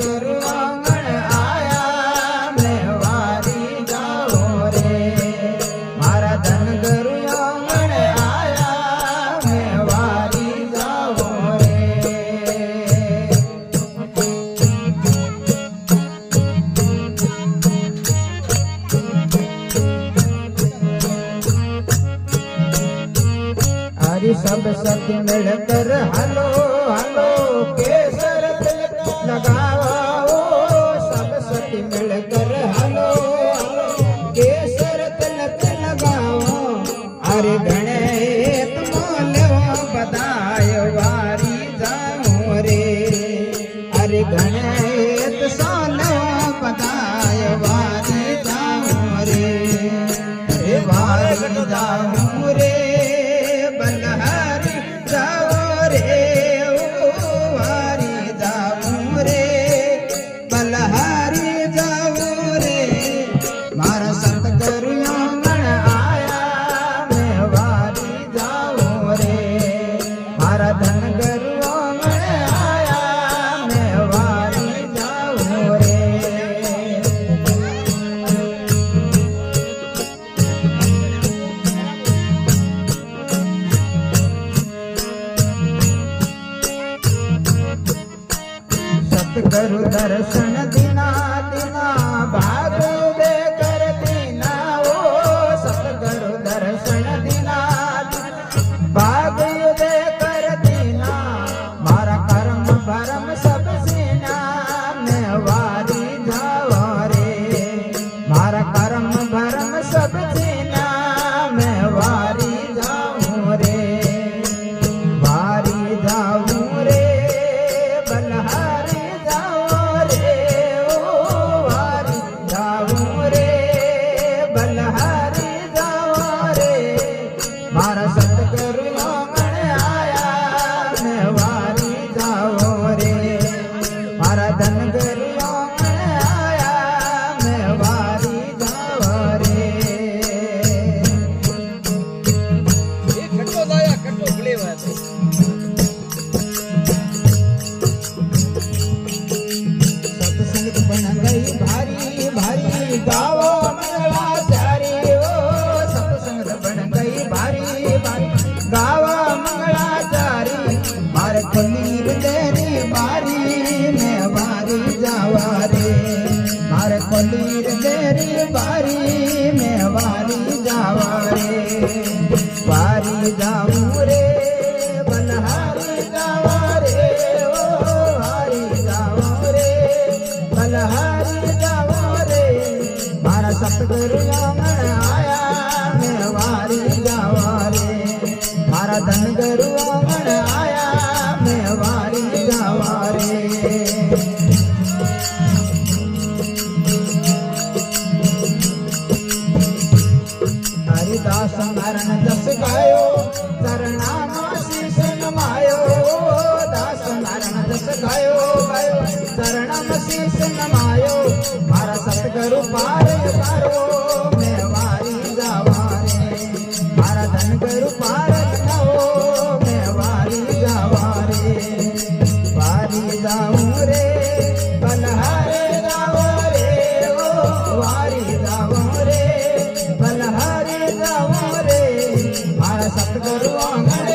सतगुरु आंगण आया मैं वारी जाऊं रे मारा धन गुरु आंगण आया मैं वारी जाऊं रे हरि सब सखी मिलकर हलो हलो केसर तिलक लगाओ सब सखी मिलकर हलो हलो केसर तिलक लगाओ अरे गणेश मोलो बधाई वारी जाऊं रे अरे गणेश सोलो बधाई वारी जाऊं रे अरे वारी जाऊं रे बलहारी जाओ रे ओ वारी जाऊं रे बलहारी जाओ रे मारा सतगुरु आंगण आया मैं वारी जाऊं रे मारा धन गुरु आंगण आया मैं वारी जाऊं रे सतगुरु दर्शन दिना दिना भाग दे कर दीना ओ सतगुरु दर्शन दिना भाग दे कर दीना मारा कर्म भरम सब सीना मैं वारी जाऊं रे मारा कर्म भरम सब सीना मैं वारी जाऊं रे वारी जाऊं रे बलहारी मारा सतगुरु आंगण आया मैं वारी जाऊं रे मारा धन गुरु आंगण आया मैं वारी जाऊं रे ये कटो दाया कटो गले हुआ है सत्संग बन गई भारी भारी गावो मंगलाचारी ओ सत्संग बन गई भारी गावा मंगलाचारी मारे खोलीर देरी बारी मैं वारी जावा रे मारे खोलीर देरी बारी मैं वारी जावा रे वारी जाऊं रे बलहारी जावा रे ओ वारी जाऊं रे बलहारी जावा रे मारा सतगुरु आंगण आया मैं वारी जावा रे मारा धन गुरु आंगण आया मैं वारी जावा रे हरिदास मरण जस गायो चरणा में शीश नमायो दास मरण जस गायो गायो चरणा में शीश नमायो मारा सतगुरु पार उतारो मैं वारी जावा रे मारा धन गुरु पार लगाओ मैं वारी जावा रे वारी जाऊं रे बलहारे जाओ रे ओ वारी जाऊं रे बलहारे जाऊं रे मारा सतगुरु आंगण